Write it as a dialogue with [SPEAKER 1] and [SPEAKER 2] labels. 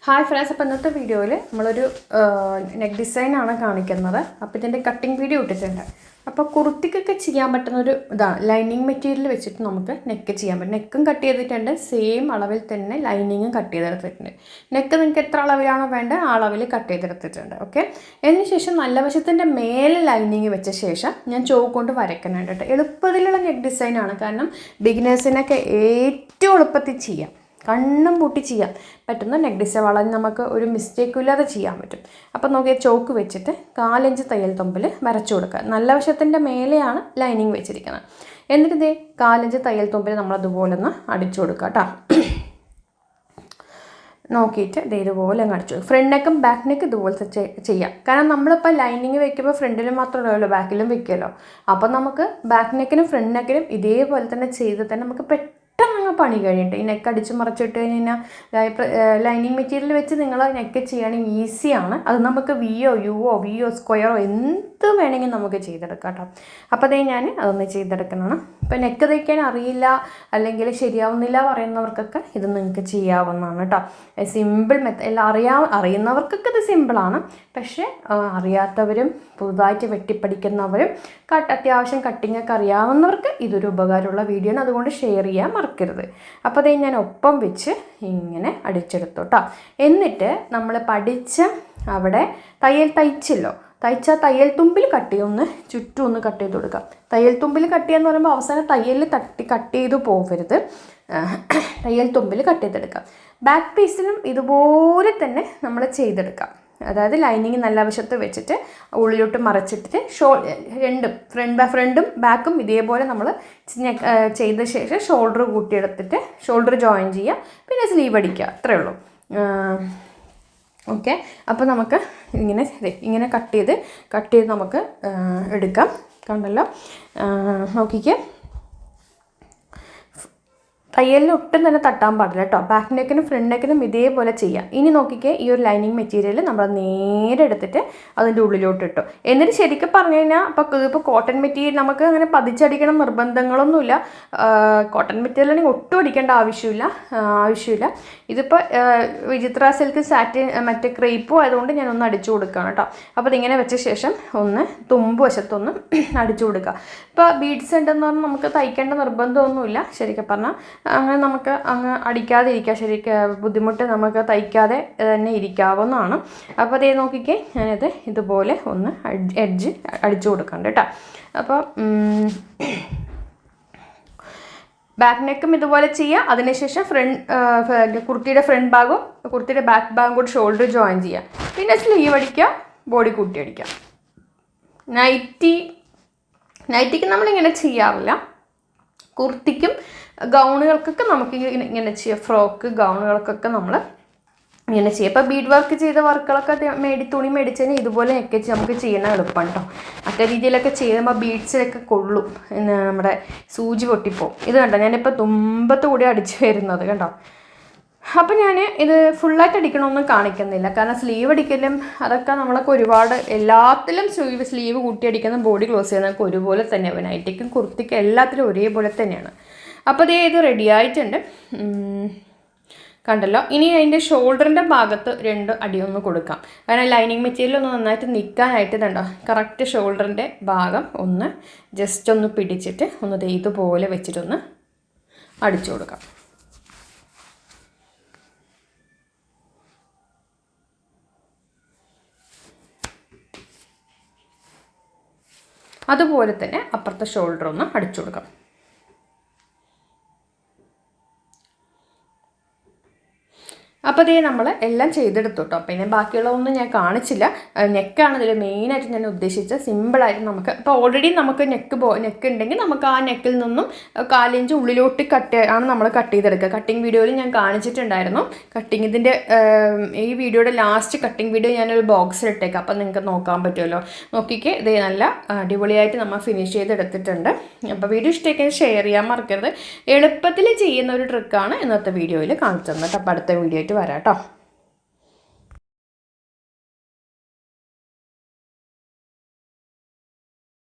[SPEAKER 1] Hi friends, അപ്പോൾ ഇന്നത്തെ വീഡിയോയിൽ നമ്മളൊരു നെക്ക് ഡിസൈനാണ് കാണിക്കുന്നത്. അപ്പോൾ ഇതിൻ്റെ കട്ടിങ് വീഡിയോ ഇട്ടിട്ടുണ്ട്. അപ്പോൾ കുർത്തിക്കൊക്കെ ചെയ്യാൻ പറ്റുന്നൊരു ഇതാണ്. ലൈനിങ് മെറ്റീരിയൽ വെച്ചിട്ട് നമുക്ക് നെക്ക് ചെയ്യാൻ പറ്റും. നെക്കും കട്ട് ചെയ്തിട്ടുണ്ട്, സെയിം അളവിൽ തന്നെ ലൈനിങ്ങും കട്ട് ചെയ്തെടുത്തിട്ടുണ്ട്. നെക്ക് നിങ്ങൾക്ക് എത്ര അളവിലാണോ വേണ്ടത് ആ അളവിൽ കട്ട് ചെയ്തെടുത്തിട്ടുണ്ട്. ഓക്കെ, അതിന് ശേഷം നല്ല വശത്തിൻ്റെ മേലെ ലൈനിങ് വെച്ച ശേഷം ഞാൻ ചോക്ക് കൊണ്ട് വരയ്ക്കുന്നുണ്ട് കേട്ടോ. എളുപ്പത്തിലുള്ള നെക്ക് ഡിസൈനാണ്, കാരണം ബിഗിനേഴ്സിനൊക്കെ ഏറ്റവും എളുപ്പത്തിൽ ചെയ്യാം, കണ്ണും പൂട്ടി ചെയ്യാൻ പറ്റുന്ന നെക്ക് ഡിസൈൻ. വളരെ നമുക്ക് ഒരു മിസ്റ്റേക്കും ഇല്ലാതെ ചെയ്യാൻ പറ്റും. അപ്പോൾ നോക്കിയാൽ ചോക്ക് വെച്ചിട്ട് 4 ഇഞ്ച് തയ്യൽ തുമ്പിൽ വരച്ചു കൊടുക്കുക. നല്ല വശത്തിൻ്റെ മേലെയാണ് ലൈനിങ് വെച്ചിരിക്കുന്നത്. എന്നിട്ട് ഇതേ 4 ഇഞ്ച് തയ്യൽ തുമ്പിൽ നമ്മളതുപോലെ ഒന്ന് അടിച്ചു കൊടുക്കുക കേട്ടോ. നോക്കിയിട്ട് ഇത് ഇതുപോലെ അങ്ങ് അടിച്ചു. ഫ്രണ്ട് നെക്കും ബാക്ക് നെക്ക് ഇതുപോലത്തെ ചെയ്യാം. കാരണം നമ്മളിപ്പോൾ ലൈനിങ് വെക്കുമ്പോൾ ഫ്രണ്ടിലും മാത്രമല്ലല്ലോ, ബാക്കിലും വെക്കുമല്ലോ. അപ്പോൾ നമുക്ക് ബാക്ക് നെക്കിനും ഫ്രണ്ട് നെക്കിനും ഇതേപോലെ തന്നെ ചെയ്ത് തന്നെ നമുക്ക് പെട്ടെന്ന് പണി കഴിഞ്ഞിട്ട് ഈ നെക്ക് അടിച്ച് മറിച്ചിട്ട് കഴിഞ്ഞാൽ ലൈനിങ് മെറ്റീരിയൽ വെച്ച് നിങ്ങൾ നെക്ക് ചെയ്യുകയാണെങ്കിൽ ഈസിയാണ്. അത് നമുക്ക് വിയോ സ്ക്വയറോ എന്ത് വേണമെങ്കിൽ നമുക്ക് ചെയ്തെടുക്കാം കേട്ടോ. അപ്പോൾ അതേ ഞാൻ അതൊന്ന് ചെയ്തെടുക്കുന്നതാണ്. ഇപ്പോൾ നെക്ക് തയ്ക്കാൻ അറിയില്ല അല്ലെങ്കിൽ ശരിയാവുന്നില്ല പറയുന്നവർക്കൊക്കെ ഇത് നിങ്ങൾക്ക് ചെയ്യാവുന്നതാണ് കേട്ടോ. സിമ്പിൾ എല്ലാം അറിയുന്നവർക്കൊക്കെ ഇത് സിമ്പിളാണ്. പക്ഷേ അറിയാത്തവരും പുതുതായിട്ട് വെട്ടിപ്പടിക്കുന്നവരും അത്യാവശ്യം കട്ടിങ്ങൊക്കെ അറിയാവുന്നവർക്ക് ഇതൊരു ഉപകാരമുള്ള വീഡിയോ ആണ്. അതുകൊണ്ട് ഷെയർ ചെയ്യാൻ മറക്കരുത്. അപ്പോൾ അതേ ഞാൻ ഒപ്പം വെച്ച് ഇങ്ങനെ അടിച്ചെടുത്തു കേട്ടോ. എന്നിട്ട് നമ്മൾ പഠിച്ച അവിടെ തയ്ച്ചല്ലോ, തയ്യൽ തുമ്പിൽ ചുറ്റും ഒന്ന് കട്ട് ചെയ്ത് കൊടുക്കാം. തയ്യൽ തുമ്പിൽ കട്ട് ചെയ്യാന്ന് പറയുമ്പോൾ അവസാനം തയ്യലിൽ കട്ട് ചെയ്ത് പോകരുത്. തയ്യൽ തുമ്പിൽ കട്ട് ചെയ്തെടുക്കാം. ബാക്ക് പീസിനും ഇതുപോലെ തന്നെ നമ്മൾ ചെയ്തെടുക്കാം. അതായത് ലൈനിങ് നല്ല വശത്ത് വെച്ചിട്ട് ഉള്ളിലോട്ട് മറച്ചിട്ടിട്ട് രണ്ടും ഫ്രണ്ടും ബാക്കും ഇതേപോലെ നമ്മൾ ചെയ്ത ശേഷം ഷോൾഡർ കൂട്ടിയെടുത്തിട്ട് ഷോൾഡർ ജോയിൻ ചെയ്യുക, പിന്നെ സ്ലീവ് അടിക്കുക, അത്രയേ ഉള്ളൂ. ഓക്കെ, അപ്പോൾ നമുക്ക് ഇങ്ങനെ കട്ട് ചെയ്ത് നമുക്ക് എടുക്കാം. കണ്ടല്ലോ, നോക്കിക്കേ. തയ്യലിൽ ഒട്ടും തന്നെ തട്ടാൻ പാടില്ല കേട്ടോ. ബാക്ക് നെക്കിനും ഫ്രണ്ട് നെക്കിനും ഇതേപോലെ ചെയ്യാം. ഇനി നോക്കിക്കേ, ഈ ഒരു ലൈനിങ് മെറ്റീരിയൽ നമ്മൾ നേരെ എടുത്തിട്ട് അതിൻ്റെ ഉള്ളിലോട്ട് ഇട്ടു. എന്നിട്ട് ശരിക്കും പറഞ്ഞു കഴിഞ്ഞാൽ ഇപ്പോൾ കോട്ടൺ മെറ്റീരിയൽ നമുക്ക് അങ്ങനെ പതിച്ചടിക്കണം നിർബന്ധങ്ങളൊന്നുമില്ല. കോട്ടൺ മെറ്റീരിയലാണെങ്കിൽ ഒട്ടും അടിക്കേണ്ട ആവശ്യമില്ല. ഇതിപ്പോൾ വിചിത്ര സിൽക്ക് സാറ്റിൻ മറ്റേ ക്രേപ്പും ആയതുകൊണ്ട് ഞാനൊന്ന് അടിച്ചു കൊടുക്കുകയാണ് കേട്ടോ. അപ്പോൾ ഇതിങ്ങനെ വെച്ച ശേഷം ഒന്ന് തുമ്പ് വശത്തൊന്ന് അടിച്ചു കൊടുക്കുക. ഇപ്പോൾ ബീഡ്സ് ഉണ്ടെന്ന് പറഞ്ഞാൽ നമുക്ക് തയ്ക്കേണ്ട നിർബന്ധമൊന്നുമില്ല. ശരിക്കും പറഞ്ഞാൽ അങ്ങനെ നമുക്ക് അങ്ങ് അടിക്കാതെ ഇരിക്കാം. ശരിക്കും ബുദ്ധിമുട്ട് നമുക്ക് തയ്ക്കാതെ തന്നെ ഇരിക്കാവുന്നതാണ്. അപ്പോൾ അതേ നോക്കിക്കേ, ഞാനിത് ഇതുപോലെ ഒന്ന് എഡ്ജ് അടിച്ചു കൊടുക്കണ്ട കേട്ടോ. അപ്പോൾ ബാക്ക് നെക്കും ഇതുപോലെ ചെയ്യുക. അതിനുശേഷം കുർത്തിയുടെ ഫ്രണ്ട് ഭാഗവും കുർത്തിയുടെ ബാക്ക് ഭാഗം കൂടി ഷോൾഡർ ജോയിൻ ചെയ്യുക. പിന്നെ സ്ലീവ് അടിക്കുക, ബോഡി കൂട്ടി അടിക്കുക. നൈറ്റിക്ക് നമ്മളിങ്ങനെ ചെയ്യാറില്ല. കുർത്തിക്കും ഗൗണുകൾക്കൊക്കെ നമുക്ക് ഇങ്ങനെ ചെയ്യാം. ഫ്രോക്ക് ഗൗണുകൾക്കൊക്കെ നമ്മൾ ഇങ്ങനെ ചെയ്യാം. ഇപ്പോൾ ബീഡ് വർക്ക് ചെയ്ത വർക്കുകളൊക്കെ തുണി മേടിച്ചതിന് ഇതുപോലെ ഒക്കെ നമുക്ക് ചെയ്യണ എളുപ്പമാണ് കേട്ടോ. മറ്റേ രീതിയിലൊക്കെ ചെയ്യുമ്പോൾ ബീഡ്സിലൊക്കെ കൊള്ളും, നമ്മുടെ സൂചി പൊട്ടിപ്പോവും. ഇത് കണ്ടോ, ഞാനിപ്പോൾ തുമ്പത്ത് കൂടി അടിച്ചു വരുന്നത് കണ്ടോ. അപ്പോൾ ഞാൻ ഇത് ഫുള്ളായിട്ട് അടിക്കണമെന്നും കാണിക്കുന്നില്ല, കാരണം സ്ലീവ് അടിക്കലും അതൊക്കെ നമ്മളൊക്കെ ഒരുപാട് എല്ലാത്തിലും സ്ലീവ് കൂട്ടി അടിക്കുന്ന ബോഡി ക്ലോസ് ചെയ്യുന്നതൊക്കെ ഒരുപോലെ തന്നെയാണ്. നൈറ്റിക്കും കുർത്തിക്കും എല്ലാത്തിലും ഒരേപോലെ തന്നെയാണ്. അപ്പോൾ ഇത് റെഡി ആയിട്ടുണ്ട്, കണ്ടല്ലോ. ഇനി അതിൻ്റെ ഷോൾഡറിൻ്റെ ഭാഗത്ത് 2 അടിയൊന്ന് കൊടുക്കാം. കാരണം ലൈനിങ് മെറ്റീരിയൽ ഒന്ന് നന്നായിട്ട് നിൽക്കാനായിട്ട് കണ്ടോ, കറക്റ്റ് ഷോൾഡറിൻ്റെ ഭാഗം ഒന്ന് ജസ്റ്റ് ഒന്ന് പിടിച്ചിട്ട് ഒന്ന് ഇതുപോലെ വെച്ചിട്ടൊന്ന് അടിച്ചു കൊടുക്കാം. അതുപോലെ തന്നെ അപ്പുറത്തെ ഷോൾഡർ ഒന്ന് അടിച്ചു കൊടുക്കാം. അപ്പോൾ ഇതേ നമ്മൾ എല്ലാം ചെയ്തെടുത്തു കേട്ടോ. പിന്നെ ബാക്കിയുള്ളതൊന്നും ഞാൻ കാണിച്ചില്ല. നെക്കാണ് ഇതിൽ മെയിനായിട്ട് ഞാൻ ഉദ്ദേശിച്ചത്. സിമ്പിളായിട്ട് നമുക്ക് ഇപ്പോൾ ഓൾറെഡി നമുക്ക് നെക്ക് ഉണ്ടെങ്കിൽ നമുക്ക് ആ നെക്കിൽ നിന്നും 4 ഇഞ്ച് ഉള്ളിലോട്ട് നമ്മൾ കട്ട് ചെയ്തെടുക്കുക. കട്ടിങ് വീഡിയോയിൽ ഞാൻ കാണിച്ചിട്ടുണ്ടായിരുന്നു. ഇതിൻ്റെ ഈ വീഡിയോയുടെ ലാസ്റ്റ് കട്ടിങ് വീഡിയോ ഞാനൊരു ബോക്സിൽ ഇട്ടേക്കാം, അപ്പോൾ നിങ്ങൾക്ക് നോക്കാൻ പറ്റുമല്ലോ. നോക്കിക്കേ, ഇത് നല്ല അടിപൊളിയായിട്ട് നമ്മൾ ഫിനിഷ് ചെയ്തെടുത്തിട്ടുണ്ട്. അപ്പോൾ വീഡിയോ ഇഷ്ടമാക്കി ഷെയർ ചെയ്യാൻ മറക്കരുത്. എളുപ്പത്തിൽ ചെയ്യുന്ന ഒരു ട്രിക്കാണ് ഇന്നത്തെ വീഡിയോയിൽ കാണിച്ചു തന്നത്. അപ്പോൾ അടുത്ത വീഡിയോ ആയിട്ട് വരാം കേട്ടോ.